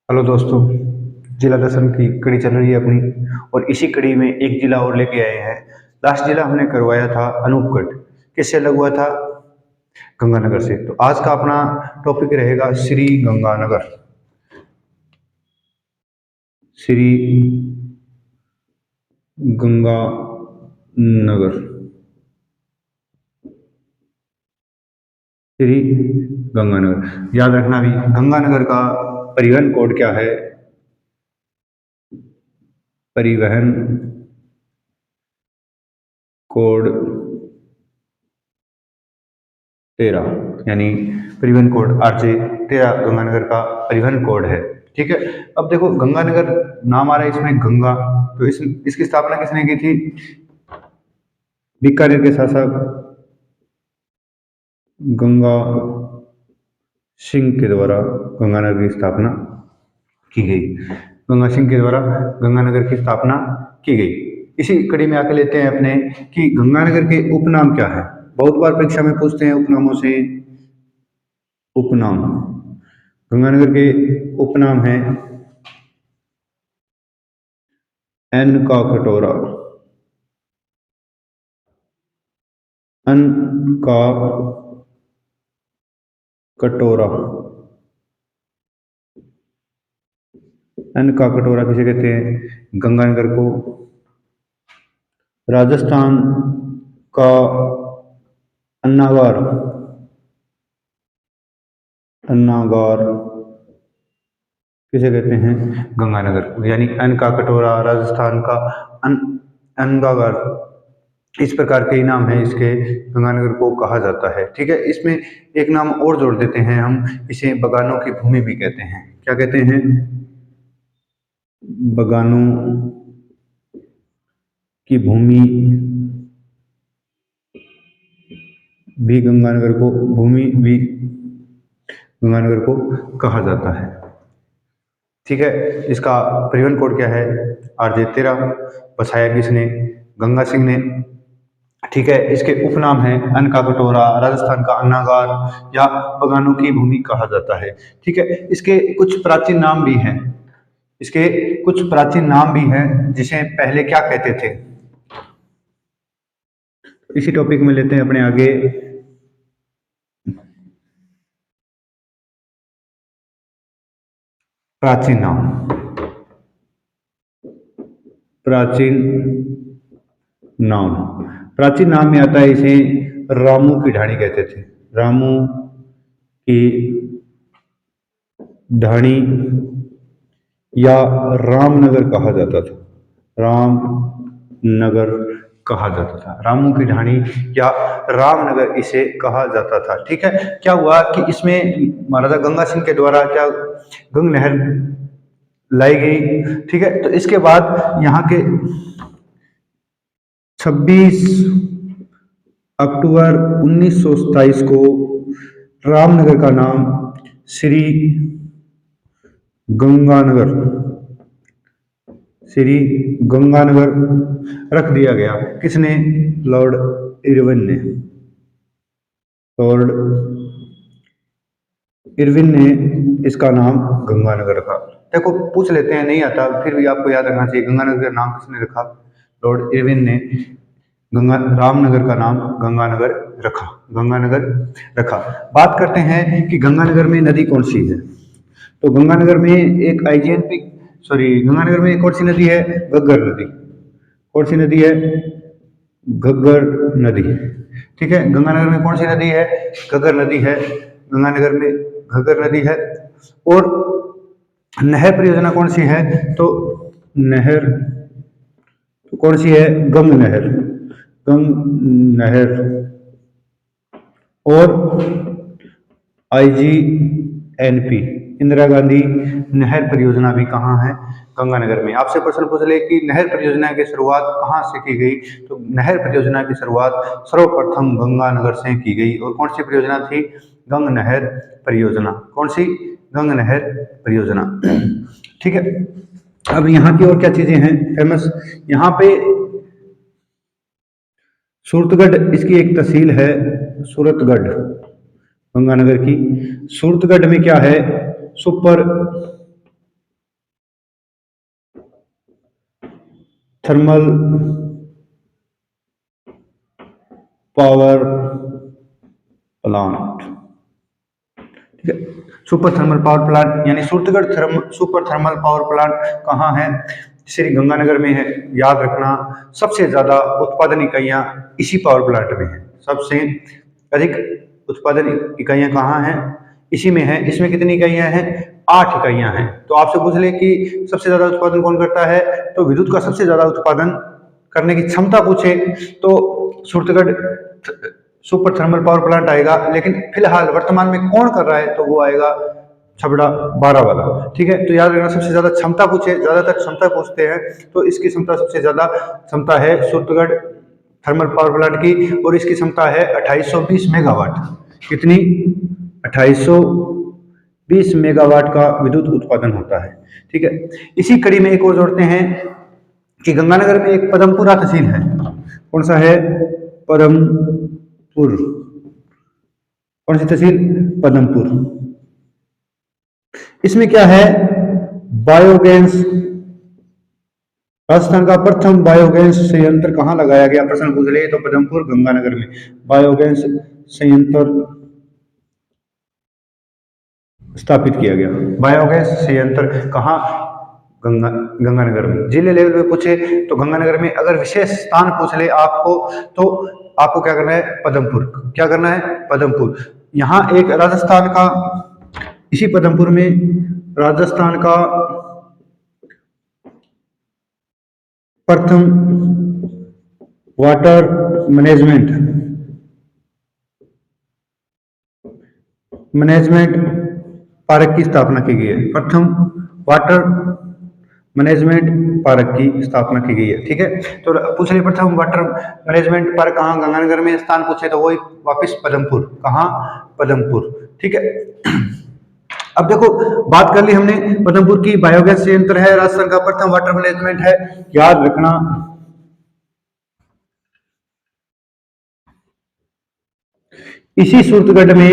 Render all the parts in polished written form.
Hello दोस्तों। जिला दसम की कड़ी चल रही है अपनी, और इसी कड़ी में एक जिला और लेके आए हैं। लास्ट जिला हमने करवाया था अनूपगढ़। किससे अलग हुआ था? गंगानगर से। तो आज का अपना टॉपिक रहेगा श्री गंगानगर। श्री गंगानगर। श्री गंगानगर याद रखना भी। गंगानगर का परिवहन कोड क्या है? परिवहन कोड 13, यानी परिवहन कोड RJ 13 गंगानगर का परिवहन कोड है। ठीक है। अब देखो, गंगानगर नाम आ रहा है इसमें गंगा, तो इसकी स्थापना किसने की थी? बीकानेर के शासक गंगा सिंह के द्वारा गंगानगर की स्थापना की गई। गंगा सिंह के द्वारा गंगानगर की स्थापना की गई। इसी कड़ी में आके लेते हैं अपने कि गंगानगर के उपनाम क्या है। बहुत बार परीक्षा में पूछते हैं उपनामों से। उपनाम गंगानगर के उपनाम है एन का कटोरा, अन का कटोरा। अन का कटोरा किसे कहते हैं? गंगानगर को। राजस्थान का अन्नागार, अन्नागार किसे कहते हैं? गंगानगर को। यानी अन्न का कटोरा, राजस्थान का अन्नागार, इस प्रकार के नाम है इसके। गंगानगर को कहा जाता है। ठीक है। इसमें एक नाम और जोड़ देते हैं हम, इसे बगानों की भूमि भी कहते हैं। क्या कहते हैं? बगानों की भूमि भी गंगानगर को, भूमि भी गंगानगर को कहा जाता है। ठीक है। इसका परिवहन कोड क्या है? RJ 13। बसाया किसने? गंगा सिंह ने। ठीक है। इसके उपनाम है अन्न का कटोरा, राजस्थान का अन्नागार, या बगानों की भूमि कहा जाता है। ठीक है। इसके कुछ प्राचीन नाम भी हैं। इसके कुछ प्राचीन नाम भी हैं जिसे पहले क्या कहते थे। इसी टॉपिक में लेते हैं अपने आगे। प्राचीन नाम। प्राचीन नाम। प्राचीन नाम में आता है इसे रामू की ढाणी कहते थे। रामू की ढाणी या रामनगर कहा जाता था। रामनगर कहा जाता था। रामू की ढाणी या रामनगर इसे कहा जाता था। ठीक है। क्या हुआ कि इसमें महाराजा गंगा सिंह के द्वारा क्या गंग नहर लाई गई। ठीक है। तो इसके बाद यहाँ के 26 अक्टूबर 1927 को रामनगर का नाम श्री गंगानगर, श्री गंगानगर रख दिया गया। किसने? लॉर्ड इरविन ने। लॉर्ड इरविन ने इसका नाम गंगानगर रखा। देखो, पूछ लेते हैं, नहीं आता फिर भी आपको याद रखना चाहिए गंगानगर का नाम किसने रखा? लॉर्ड इरविन ने गंगा रामनगर का नाम गंगानगर रखा। गंगानगर रखा। बात करते हैं कि गंगानगर में नदी कौन सी है। तो गंगानगर में एक IGNP, सॉरी, गंगानगर में कौन सी नदी है? घग्गर नदी। कौन सी नदी है? घग्गर नदी। ठीक है। गंगानगर में कौन सी नदी है? घग्गर नदी है। गंगानगर में घग्गर नदी है। और नहर परियोजना कौन सी है? तो नहर तो कौन सी है? गंग नहर। गंग नहर। और IGNP इंदिरा गांधी नहर परियोजना भी कहाँ है? गंगानगर में। आपसे प्रश्न पूछ ले कि नहर परियोजना की शुरुआत कहाँ से की गई, तो नहर परियोजना की शुरुआत सर्वप्रथम गंगानगर से की गई। और कौन सी परियोजना थी? गंग नहर परियोजना। कौन सी? गंग नहर परियोजना। ठीक है। अब यहाँ की और क्या चीजें हैं फेमस? यहाँ पे सूरतगढ़ इसकी एक तहसील है। सूरतगढ़ गंगानगर की। सूरतगढ़ में क्या है? सुपर थर्मल पावर प्लांट, ठीक है। सुपर थर्मल पावर प्लांट यानी सुपर थर्मल पावर प्लांट कहाँ है? श्री गंगानगर में है। याद रखना, सबसे ज्यादा उत्पादन इकाइयां इसी पावर प्लांट में है। सबसे अधिक उत्पादन इकाइयां कहाँ हैं? इसी में है। इसमें कितनी इकाइयां हैं? 8 इकाइयां हैं। तो आपसे पूछ ले कि सबसे ज्यादा उत्पादन कौन करता है, तो विद्युत का सबसे ज्यादा उत्पादन करने की क्षमता पूछे तो Suratgarh super thermal power plant आएगा। लेकिन फिलहाल वर्तमान में कौन कर रहा है, तो वो आएगा छबड़ा 12 वाला, ठीक है। तो याद रखना, सबसे ज्यादा क्षमता पूछे, ज्यादातर क्षमता पूछते हैं, तो इसकी क्षमता सबसे ज्यादा क्षमता है सूरतगढ़ थर्मल पावर प्लांट की, और इसकी क्षमता है 2820 मेगावाट। कितनी? 2820 मेगावाट का विद्युत उत्पादन होता है, ठीक है। इसी कड़ी में एक और जोड़ते हैं कि गंगानगर में एक पदमपुरा तहसील है। कौन सा है? पदमपुर। कौन सी तहसील? पदमपुर। इसमें क्या है? बायोगैस, राजस्थान का प्रथम बायोगैस संयंत्र कहाँ लगाया गया? प्रश्न पूछ रहे तो पदमपुर गंगानगर में बायोगैस संयंत्र स्थापित किया गया। बायोगैस संयंत्र कहाँ? गंगानगर में। जिले लेवल पे पूछे तो गंगानगर में। अगर विशेष स्थान पूछ ले आपको, तो आपको क्या करना है? पदमपुर। क्या करना है? पदमपुर। यहाँ एक राजस्थान का, इसी पदमपुर में राजस्थान का प्रथम वाटर मैनेजमेंट मैनेजमेंट पार्क की स्थापना की गई है। प्रथम वाटर मैनेजमेंट पार्क की स्थापना की गई है, ठीक है। तो पूछ लिया प्रथम वाटर मैनेजमेंट पार्क कहाँ? गंगानगर में। स्थान पूछे तो वही वापिस पदमपुर। कहाँ? पदमपुर, ठीक है। अब देखो, बात कर ली हमने पदमपुर की। बायोगैस संयंत्र है, राजस्थान का प्रथम वाटर मैनेजमेंट है। याद रखना, इसी सूरतगढ़ में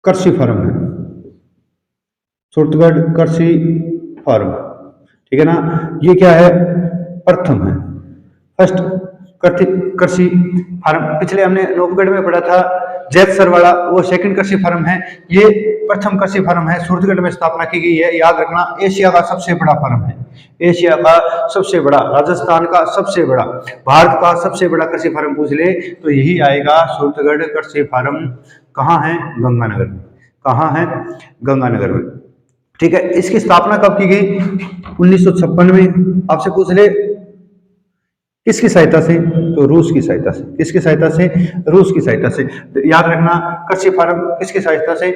कृषि फार्म है। सूरतगढ़ कृषि फार्म, ठीक है ना। ये क्या है? प्रथम है, फर्स्ट कृषि फार्म। पिछले हमने नौगढ़ में पढ़ा था जैतसर वाला, वो सेकंड कृषि फार्म है। ये प्रथम कृषि फार्म है, सूरतगढ़ में स्थापना की गई है। याद रखना, एशिया का सबसे बड़ा फार्म है। एशिया का सबसे बड़ा, राजस्थान का सबसे बड़ा, भारत का सबसे बड़ा कृषि फार्म पूछ ले तो यही आएगा, सूरतगढ़ कृषि फार्म। कहाँ है? गंगानगर में। कहाँ है? गंगानगर में, ठीक है। इसकी स्थापना कब की गई? 1956 में। आपसे पूछ ले किसकी सहायता से, तो रूस की सहायता से। किसकी सहायता से? रूस की सहायता से। तो याद रखना, कृषि फार्म किसकी सहायता से?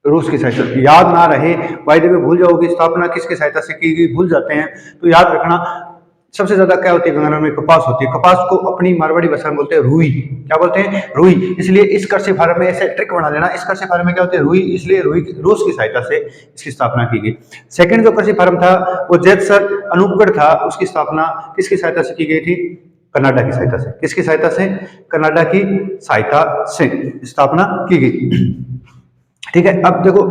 रूस की सहायता से। याद ना रहे, बाय द वे भूल जाओगे स्थापना किसकी सहायता से की गई, भूल जाते हैं, तो याद रखना। सबसे ज्यादा क्या होती है गंगानगर में? कपास होती है। कपास को अपनी मारवाड़ी भाषा में बोलते हैं रुई। क्या बोलते हैं? रुई। इसलिए इस कृषि फार्म में ऐसे ट्रिक बना लेना, इस कृषि फार्म में क्या होती है? रुई। इसलिए रुई रूस की सहायता से इसकी स्थापना की गई। सेकंड जो कृषि फार्म था वो जैतसर अनूपगढ़ था, उसकी स्थापना किसकी सहायता से की गई थी? कनाडा की सहायता से। किसकी सहायता से? कनाडा की सहायता से स्थापना की गई, ठीक है। अब देखो,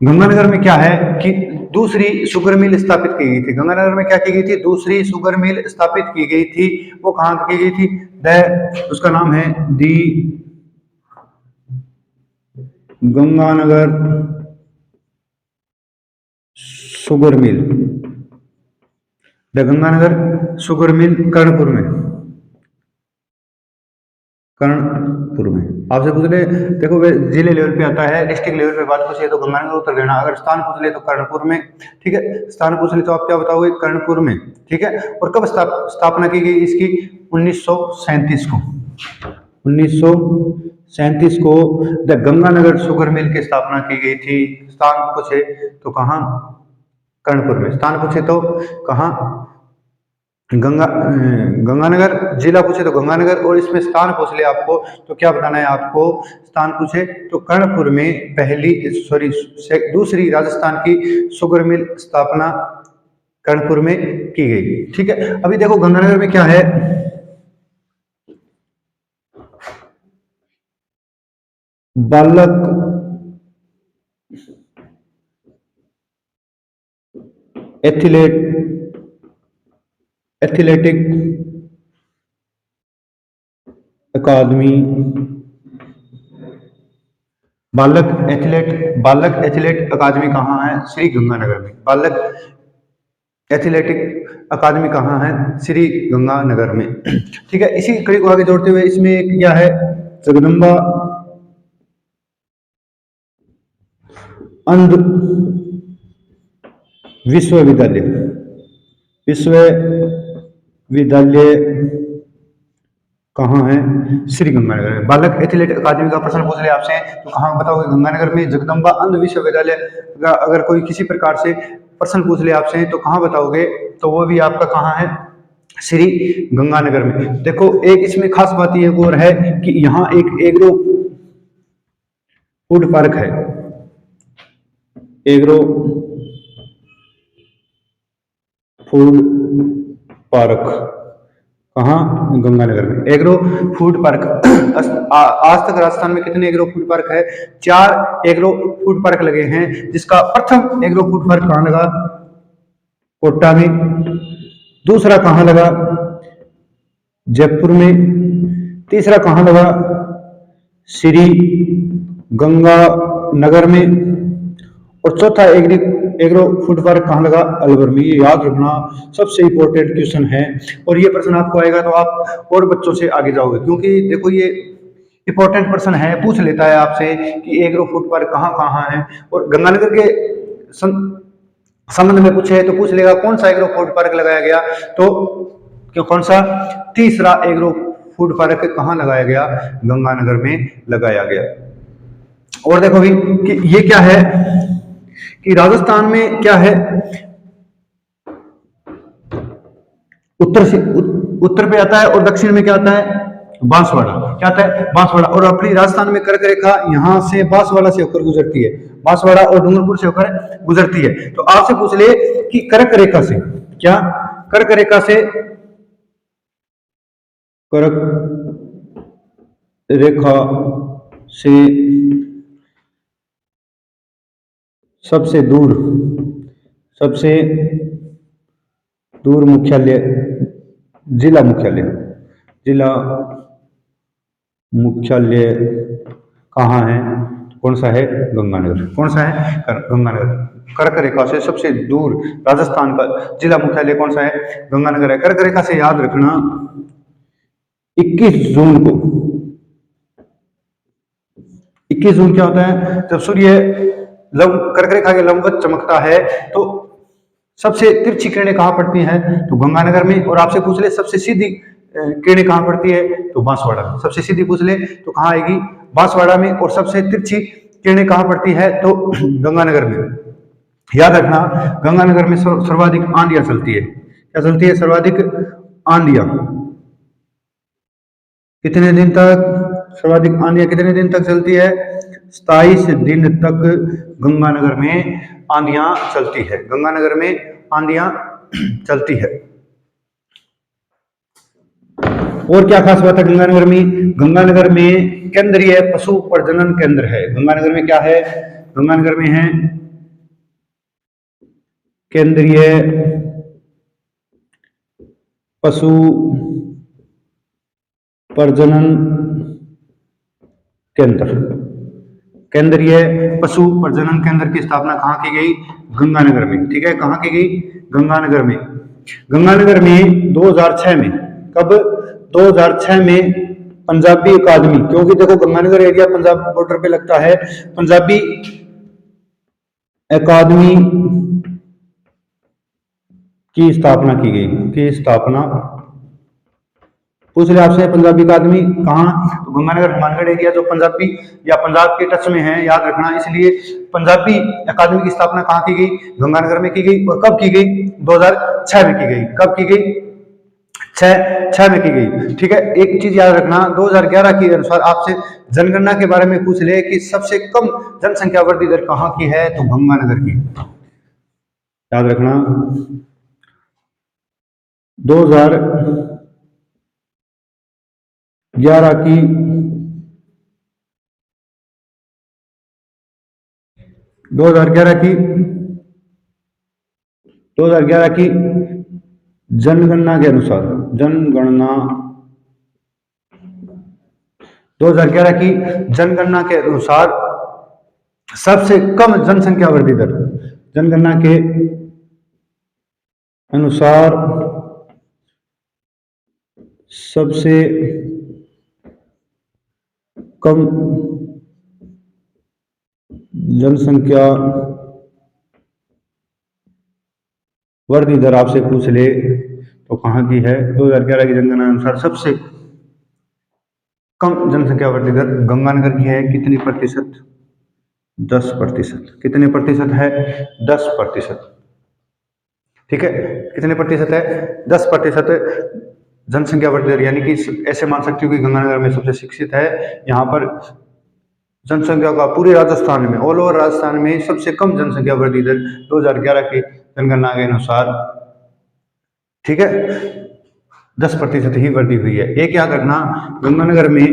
गंगानगर में क्या है कि दूसरी शुगर मिल स्थापित की गई थी। गंगानगर में क्या की गई थी? दूसरी शुगर मिल स्थापित की गई थी। वो कहां की गई थी? उसका नाम है the Ganganagar sugar mill. The Ganganagar sugar mill Karanpur में। कर्णपुर में। आपसे पूछ ले, देखो वे जिले लेवल पे आता है, डिस्ट्रिक्ट लेवल पे बात पूछे तो गंगानगर उत्तर देना। अगर स्थान पूछ ले तो कर्णपुर में, ठीक है। स्थान पूछ ले तो आप क्या बताओगे? कर्णपुर में, ठीक है। और कब स्थापना की गई इसकी? 1937 को। 1937 को द गंगानगर शुगर मिल की स्थापना की गई थी। स्थान पूछे तो कहाँ? कर्णपुर में। स्थान पूछे तो कहाँ? गंगानगर। जिला पूछे तो गंगानगर, और इसमें स्थान पूछ ले आपको तो क्या बताना है आपको? स्थान पूछे तो कर्णपुर में दूसरी राजस्थान की शुगर मिल स्थापना कर्णपुर में की गई, ठीक है। अभी देखो गंगानगर में क्या है, बालक एथलीट एथलेटिक अकादमी, बालक एथलेट अकादमी कहाँ है? श्री गंगानगर में। बालक एथलेटिक अकादमी कहाँ है? श्री गंगानगर में। ठीक है, इसी कड़ी को आगे जोड़ते हुए इसमें एक क्या है? जगदम्बा अंध विश्वविद्यालय, विश्वविद्यालय कहाँ है? श्री गंगानगर में। बालक एथलेट अकादमी का प्रश्न पूछ ले आपसे तो कहाँ बताओगे? गंगानगर में। जगदम्बा अंध विश्वविद्यालय का अगर कोई किसी प्रकार से प्रश्न पूछ ले आपसे तो कहाँ बताओगे? तो वो भी आपका कहाँ है? श्री गंगानगर में। देखो एक इसमें खास बात ये और है कि यहाँ एक एग्रो फूड पार्क है। एग्रो फूड पार्क कहाँ? गंगानगर में। Agro food park. आज तक राजस्थान में कितने एग्रो फूड पार्क है? 4 एग्रो फूड पार्क लगे हैं, जिसका प्रथम एग्रो फूड पार्क कहाँ लगा? कोटा में। दूसरा कहाँ लगा? जयपुर में। तीसरा कहाँ लगा? श्री गंगानगर में। और चौथा एग्रो फूड पार्क कहाँ लगा? अलवर में। ये याद रखना सबसे इंपॉर्टेंट क्वेश्चन है, और ये प्रश्न आपको आएगा तो आप और बच्चों से आगे जाओगे, क्योंकि देखो ये इंपॉर्टेंट प्रश्न है, पूछ लेता है आपसे कि एग्रो फूड पार्क कहाँ कहाँ है। और गंगानगर के संबंध में पूछे तो पूछ लेगा कौन सा एग्रो फूड पार्क लगाया गया, तो क्यों कौन सा? तीसरा एग्रो फूड पार्क कहाँ लगाया गया? गंगानगर में लगाया गया। और देखो भी कि ये क्या है कि राजस्थान में क्या है? उत्तर पे आता है और दक्षिण में क्या आता है? बांसवाड़ा। क्या आता है? बांसवाड़ा। और अपनी राजस्थान में कर्क रेखा यहां से बांसवाड़ा से होकर गुजरती है, बांसवाड़ा और डूंगरपुर से होकर गुजरती है। तो आपसे पूछ ले कि कर्क रेखा से क्या? कर्क रेखा से, कर्क रेखा से सबसे दूर मुख्यालय, जिला मुख्यालय कहाँ है? कौन सा है? गंगानगर। कौन सा है? गंगानगर। कर्क रेखा से सबसे दूर राजस्थान का जिला मुख्यालय कौन सा है? गंगानगर है। कर्क रेखा से याद रखना 21 जून को, 21 जून क्या होता है? जब सूर्य कर्क रेखा के लंबवत चमकता है तो सबसे तिरछी किरणें कहाँ पड़ती हैं? तो गंगानगर में। और आपसे पूछ ले सबसे सीधी किरणें कहाँ पड़ती है? तो बांसवाड़ा में। सबसे सीधी पूछ ले तो कहाँ आएगी? बांसवाड़ा में। और सबसे तिरछी किरणें कहाँ पड़ती है? तो गंगानगर में। याद रखना गंगानगर में सर्वाधिक आंधियां चलती है। क्या चलती है? सर्वाधिक आंधियां। कितने दिन तक? सर्वाधिक आंधियां कितने दिन तक चलती है? 27 दिन तक गंगानगर में आंधियां चलती है। गंगानगर में आंधियां चलती है। और क्या खास बात है गंगानगर में? गंगानगर में केंद्रीय पशु प्रजनन केंद्र है। गंगानगर में क्या है? गंगानगर में है केंद्रीय पशु प्रजनन केंद्र। केंद्रीय पशु प्रजनन केंद्र की स्थापना कहाँ की गई? गंगानगर में। ठीक है, कहाँ की गई? गंगानगर में। गंगानगर में 2006 में, कब? 2006 में पंजाबी अकादमी, क्योंकि देखो गंगानगर एरिया पंजाब बॉर्डर पे लगता है, पंजाबी अकादमी की स्थापना की गई। पूछ ले आपसे पंजाबी अकादमी कहाँ? तो गंगानगर हनुमानगढ़ एरिया जो पंजाबी या पंजाब के टच में है, याद रखना। इसलिए पंजाबी अकादमी की स्थापना कहाँ की गई? गंगानगर में की गई। और कब की गई? 2006 में की गई। कब की गई? 6 में की गई। ठीक है, एक चीज याद रखना 2011 के अनुसार आपसे जनगणना के बारे में पूछ ले कि सबसे कम जनसंख्या वृद्धि दर कहाँ की है? तो गंगानगर की। याद रखना 2011 की 2011 की 2011 की जनगणना के अनुसार 2011 की जनगणना के अनुसार सबसे कम जनसंख्या वृद्धि दर, जनगणना के अनुसार सबसे कम जनसंख्या वृद्धि दर आपसे पूछ ले तो कहाँ की है? 2011 की जनगणना अनुसार सबसे कम जनसंख्या वृद्धि दर गंगानगर की है। कितनी प्रतिशत? 10%। कितने प्रतिशत है? 10%। ठीक है, कितने प्रतिशत है? 10% जनसंख्या वृद्धि दर, यानी कि ऐसे मान सकते हो कि गंगानगर में सबसे शिक्षित है। यहाँ पर जनसंख्या का पूरे राजस्थान में, ऑल ओवर राजस्थान में सबसे कम जनसंख्या वृद्धि दर 2011 की जनगणना के अनुसार, ठीक है, 10% ही वृद्धि हुई है। एक याद रखना, गंगानगर में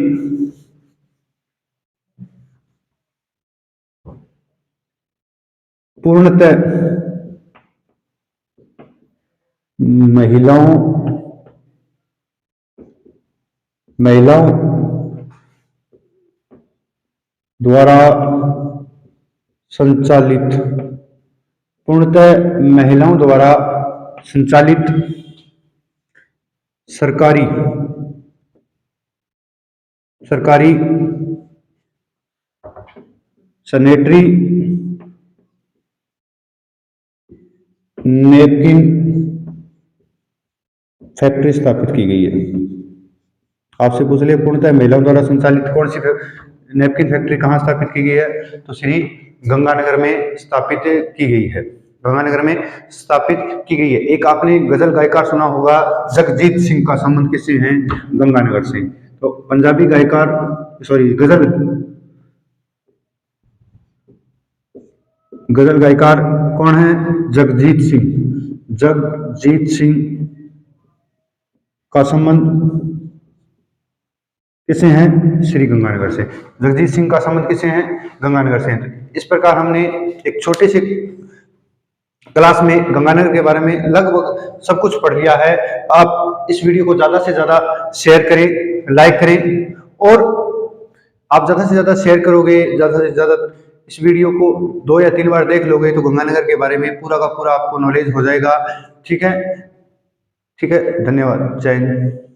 पूर्णतः महिलाओं द्वारा संचालित, पूर्णतः महिलाओं द्वारा संचालित सरकारी सैनिटरी नैपकिन फैक्ट्री स्थापित की गई है। आपसे पूछ लिया पूर्णतः महिलाओं द्वारा संचालित कौन सी नैपकिन फैक्ट्री कहाँ स्थापित की गई है? तो श्री गंगानगर में स्थापित की गई है। गंगानगर में स्थापित की गई है। एक आपने गजल गायकार सुना होगा, जगजीत सिंह का संबंध किससे है? गंगानगर से। तो पंजाबी गायकार, गजल गायकार कौन है? जगजीत सिंह का संबंध किसे हैं? श्री गंगानगर से। जगजीत सिंह का संबंध किसे हैं? गंगानगर से। इस प्रकार हमने एक छोटे से क्लास में गंगानगर के बारे में लगभग सब कुछ पढ़ लिया है। आप इस वीडियो को ज़्यादा से ज़्यादा शेयर करें, लाइक करें, और आप ज़्यादा से ज़्यादा शेयर करोगे, ज़्यादा से ज़्यादा इस वीडियो को 2 या 3 बार देख लोगे तो गंगानगर के बारे में पूरा का पूरा आपको नॉलेज हो जाएगा। ठीक है, धन्यवाद, जय हिंद।